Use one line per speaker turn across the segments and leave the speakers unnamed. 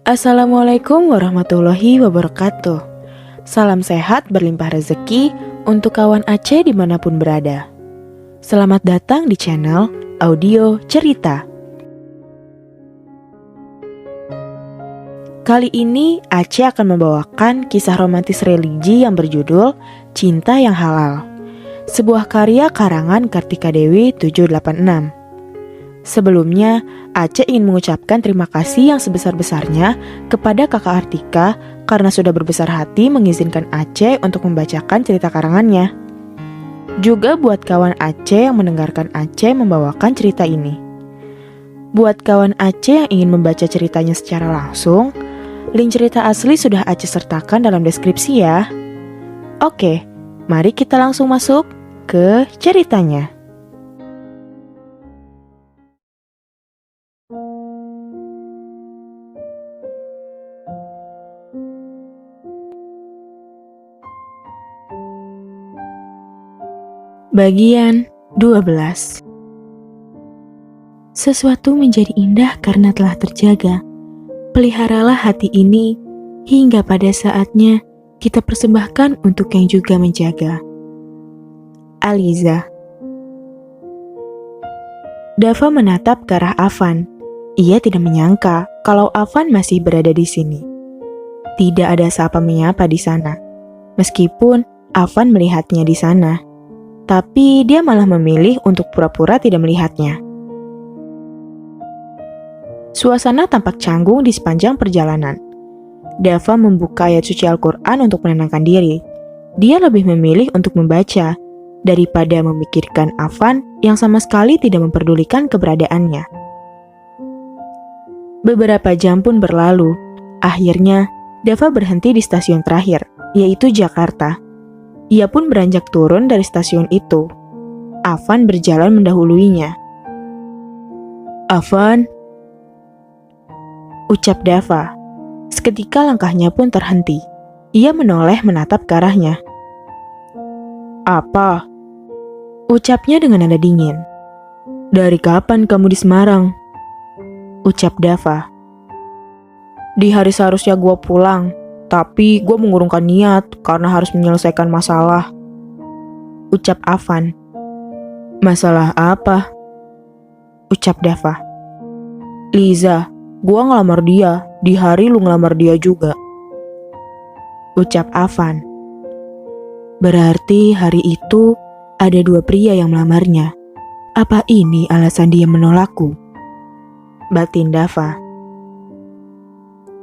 Assalamualaikum warahmatullahi wabarakatuh. Salam sehat berlimpah rezeki untuk kawan Aceh dimanapun berada. Selamat datang di channel Audio Cerita. Kali ini Aceh akan membawakan kisah romantis religi yang berjudul Cinta yang Halal, sebuah karya karangan Kartika Dewi 786. Sebelumnya, Aceh ingin mengucapkan terima kasih yang sebesar-besarnya kepada kakak Artika karena sudah berbesar hati mengizinkan Aceh untuk membacakan cerita karangannya. Juga buat kawan Aceh yang mendengarkan Aceh membawakan cerita ini. Buat kawan Aceh yang ingin membaca ceritanya secara langsung, link cerita asli sudah Aceh sertakan dalam deskripsi ya. Oke, mari kita langsung masuk ke ceritanya. Bagian 12. Sesuatu menjadi indah karena telah terjaga. Peliharalah hati ini hingga pada saatnya kita persembahkan untuk yang juga menjaga. Aliza. Dava menatap ke arah Afan. Ia tidak menyangka kalau Afan masih berada di sini. Tidak ada sapa menyapa di sana. Meskipun Afan melihatnya di sana, tapi dia malah memilih untuk pura-pura tidak melihatnya. Suasana tampak canggung di sepanjang perjalanan. Dava membuka ayat suci Al-Quran untuk menenangkan diri. Dia lebih memilih untuk membaca daripada memikirkan Afan yang sama sekali tidak memperdulikan keberadaannya. Beberapa jam pun berlalu. Akhirnya, Dava berhenti di stasiun terakhir, yaitu Jakarta. Ia pun beranjak turun dari stasiun itu. Afan berjalan mendahuluinya. "Afan," ucap Dava. Seketika langkahnya pun terhenti. Ia menoleh menatap ke arahnya. "Apa?" ucapnya dengan nada dingin. "Dari kapan kamu di Semarang?" ucap Dava. "Di hari seharusnya gua pulang. Tapi gue mengurungkan niat karena harus menyelesaikan masalah," ucap Afan. "Masalah apa?" ucap Dava. "Liza, gue ngelamar dia di hari lu ngelamar dia juga," ucap Afan. "Berarti hari itu ada dua pria yang melamarnya. Apa ini alasan dia menolakku?" batin Dava.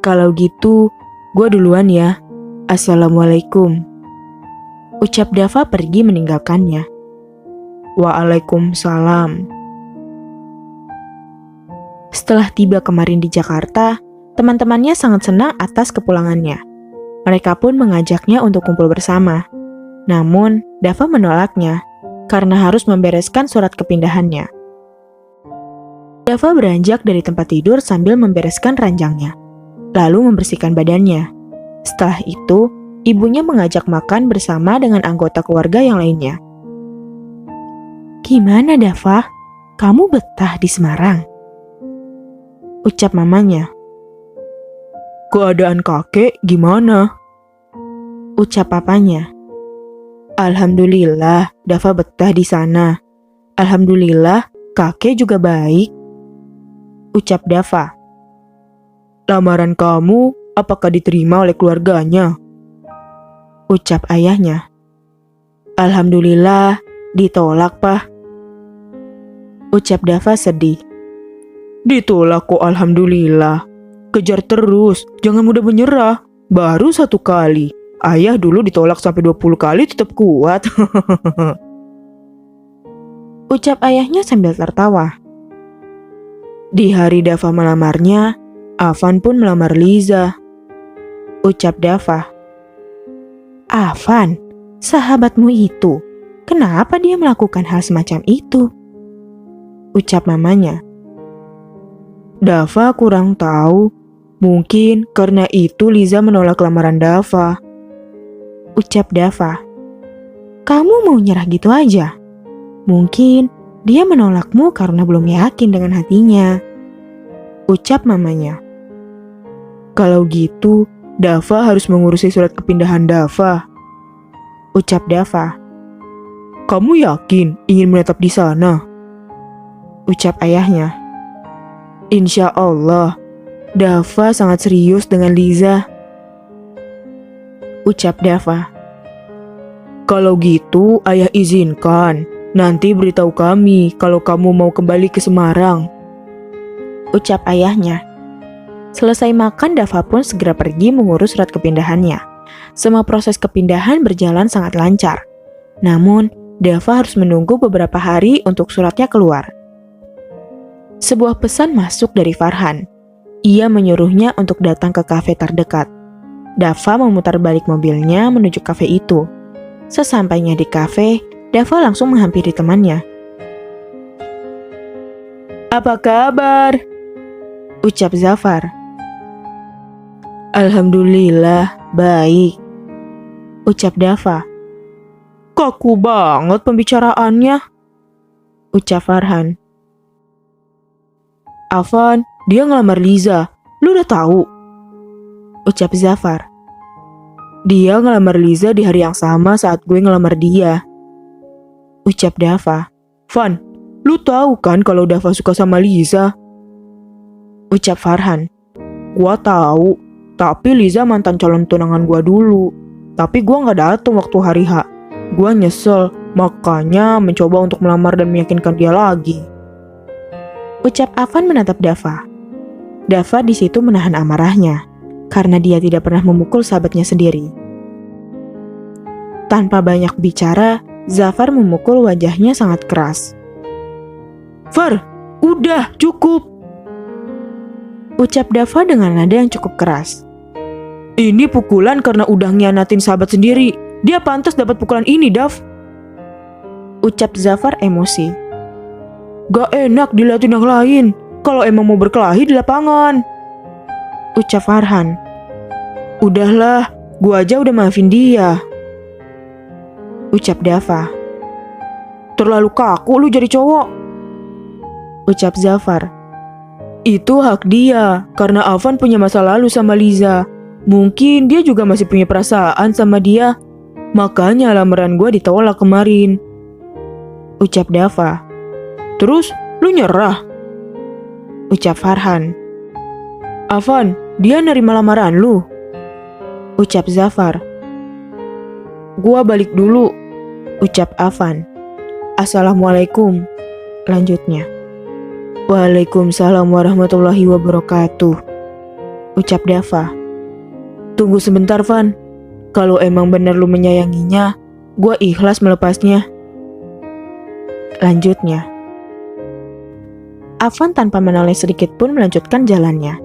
"Kalau gitu, gue duluan ya. Assalamualaikum," ucap Dava pergi meninggalkannya. "Waalaikumsalam." Setelah tiba kemarin di Jakarta, teman-temannya sangat senang atas kepulangannya. Mereka pun mengajaknya untuk kumpul bersama. Namun, Dava menolaknya karena harus membereskan surat kepindahannya. Dava beranjak dari tempat tidur sambil membereskan ranjangnya, lalu membersihkan badannya. Setelah itu, ibunya mengajak makan bersama dengan anggota keluarga yang lainnya. "Gimana Dava? Kamu betah di Semarang?" ucap mamanya. "Keadaan kakek gimana?" ucap papanya. "Alhamdulillah, Dava betah di sana. Alhamdulillah, kakek juga baik," ucap Dava. "Lamaran kamu apakah diterima oleh keluarganya?" ucap ayahnya. "Alhamdulillah, ditolak, Pak," ucap Dava sedih. "Ditolak kok alhamdulillah. Kejar terus, jangan mudah menyerah. Baru satu kali. Ayah dulu ditolak sampai 20 kali tetap kuat." ucap ayahnya sambil tertawa. Di hari Dava melamarnya, Afan pun melamar Liza, ucap Dava. "Afan, sahabatmu itu, kenapa dia melakukan hal semacam itu?" ucap mamanya. "Dava kurang tahu. Mungkin karena itu Liza menolak lamaran Dava," ucap Dava. "Kamu mau nyerah gitu aja? Mungkin dia menolakmu karena belum yakin dengan hatinya," ucap mamanya. Kalau gitu, Dava harus mengurusi surat kepindahan Dava. Ucap Dava. Kamu yakin ingin menetap di sana? Ucap ayahnya. Insya Allah, Dava sangat serius dengan Liza. Ucap Dava. Kalau gitu, ayah izinkan. Nanti beritahu kami kalau kamu mau kembali ke Semarang. Ucap ayahnya. Selesai makan, Dava pun segera pergi mengurus surat kepindahannya. Semua proses kepindahan berjalan sangat lancar. Namun, Dava harus menunggu beberapa hari untuk suratnya keluar. Sebuah pesan masuk dari Farhan. Ia menyuruhnya untuk datang ke kafe terdekat. Dava memutar balik mobilnya menuju kafe itu. Sesampainya di kafe, Dava langsung menghampiri temannya. Apa kabar? Ucap Zafar. Alhamdulillah, baik. Ucap Dava. Kaku banget pembicaraannya. Ucap Farhan. Afan, dia ngelamar Liza. Lu udah tahu? Ucap Zafar. Dia ngelamar Liza di hari yang sama saat gue ngelamar dia. Ucap Dava. Van, lu tahu kan kalau Dava suka sama Liza? Ucap Farhan. Gua tahu. Tapi Liza mantan calon tunangan gua dulu. Tapi gua gak datang waktu hari H. Gua nyesel, makanya mencoba untuk melamar dan meyakinkan dia lagi. Ucap Afan menatap Dava. Dava di situ menahan amarahnya, karena dia tidak pernah memukul sahabatnya sendiri. Tanpa banyak bicara, Zafar memukul wajahnya sangat keras. Far, udah cukup. Ucap Dava dengan nada yang cukup keras. Ini pukulan karena udah ngianatin sahabat sendiri. Dia pantas dapat pukulan ini, Dav. Ucap Zafar emosi. Gak enak dilihatin yang lain. Kalau emang mau berkelahi di lapangan. Ucap Farhan. Udahlah, gua aja udah maafin dia. Ucap Dava. Terlalu kaku lu jadi cowok. Ucap Zafar. Itu hak dia, karena Afan punya masa lalu sama Liza. Mungkin dia juga masih punya perasaan sama dia. Makanya lamaran gue ditolak kemarin. Ucap Dava. Terus lu nyerah? Ucap Farhan. Afan, dia nerima lamaran lu? Ucap Zafar. Gua balik dulu. Ucap Afan. Assalamualaikum. Lanjutnya. Waalaikumsalam warahmatullahi wabarakatuh. Ucap Dava. Tunggu sebentar, Van. Kalau emang benar lu menyayanginya, gua ikhlas melepasnya. Lanjutnya. Afan tanpa menoleh sedikit pun melanjutkan jalannya.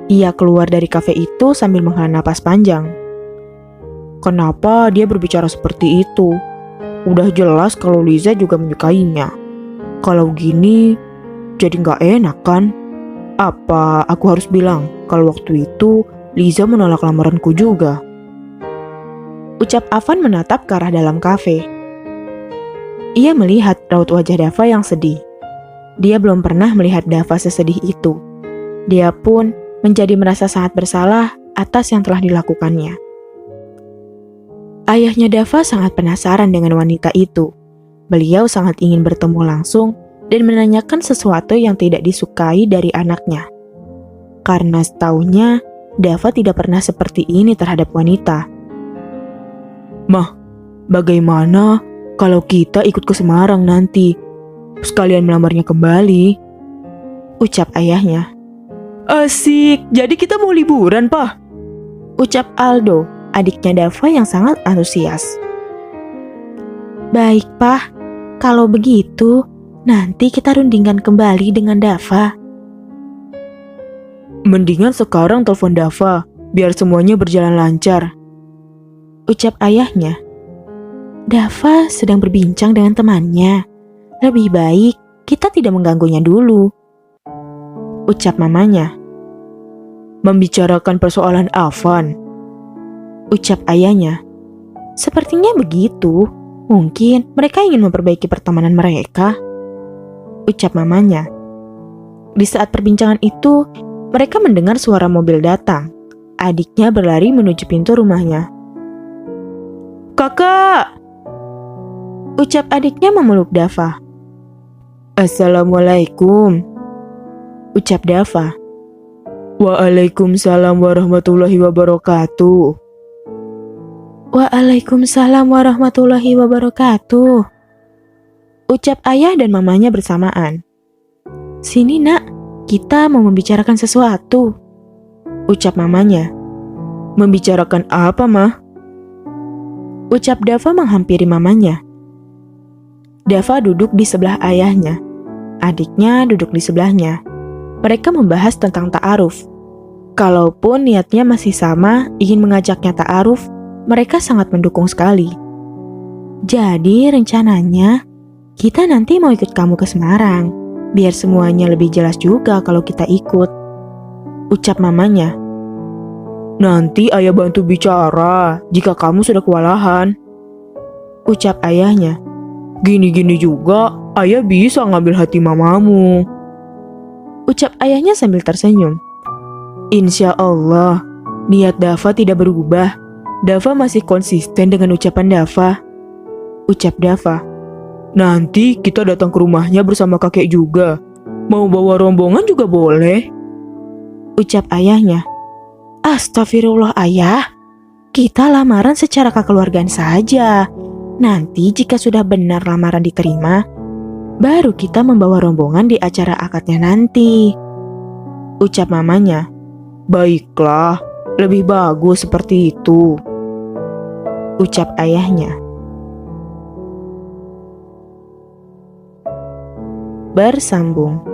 Ia keluar dari kafe itu sambil menghela napas panjang. Kenapa dia berbicara seperti itu? Udah jelas kalau Liza juga menyukainya. Kalau gini, jadi gak enak kan? Apa aku harus bilang kalau waktu itu Liza menolak lamaranku juga? Ucap Afan menatap ke arah dalam kafe. Ia melihat raut wajah Dava yang sedih. Dia belum pernah melihat Dava sesedih itu. Dia pun menjadi merasa sangat bersalah atas yang telah dilakukannya. Ayahnya Dava sangat penasaran dengan wanita itu. Beliau sangat ingin bertemu langsung dan menanyakan sesuatu yang tidak disukai dari anaknya. Karena setaunya, Dava tidak pernah seperti ini terhadap wanita. Mah, bagaimana kalau kita ikut ke Semarang nanti? Sekalian melamarnya kembali. Ucap ayahnya. Asik, jadi kita mau liburan, Pak. Ucap Aldo, adiknya Dava yang sangat antusias. Baik, Pak. Kalau begitu, nanti kita rundingkan kembali dengan Dava. Mendingan sekarang telepon Dava, biar semuanya berjalan lancar. Ucap ayahnya. Dava sedang berbincang dengan temannya. Lebih baik kita tidak mengganggunya dulu. Ucap mamanya. Membicarakan persoalan Afan. Ucap ayahnya. Sepertinya begitu. Mungkin mereka ingin memperbaiki pertemanan mereka. Ucap mamanya. Di saat perbincangan itu, Mereka mendengar suara mobil datang. Adiknya berlari menuju pintu rumahnya. "Kakak!" ucap adiknya memeluk Dava. "Assalamualaikum," ucap Dava. "Waalaikumsalam warahmatullahi wabarakatuh." "Waalaikumsalam warahmatullahi wabarakatuh," ucap ayah dan mamanya bersamaan. "Sini nak, kita mau membicarakan sesuatu," ucap mamanya. "Membicarakan apa, Mah?" ucap Dava menghampiri mamanya. Dava duduk di sebelah ayahnya. Adiknya duduk di sebelahnya. Mereka membahas tentang ta'aruf. Kalaupun niatnya masih sama, ingin mengajaknya ta'aruf, mereka sangat mendukung sekali. "Jadi rencananya, kita nanti mau ikut kamu ke Semarang, biar semuanya lebih jelas juga kalau kita ikut," ucap mamanya. "Nanti ayah bantu bicara jika kamu sudah kewalahan," ucap ayahnya. "Gini-gini juga, ayah bisa ngambil hati mamamu," ucap ayahnya sambil tersenyum. Insya Allah, niat Dava tidak berubah. Dava masih konsisten dengan ucapan Dava. Ucap Dava. "Nanti kita datang ke rumahnya bersama kakek juga. Mau bawa rombongan juga boleh," ucap ayahnya. "Astagfirullah ayah, kita lamaran secara kekeluargaan saja. Nanti jika sudah benar lamaran diterima, baru kita membawa rombongan di acara akadnya nanti," ucap mamanya. "Baiklah, lebih bagus seperti itu," ucap ayahnya. Bersambung.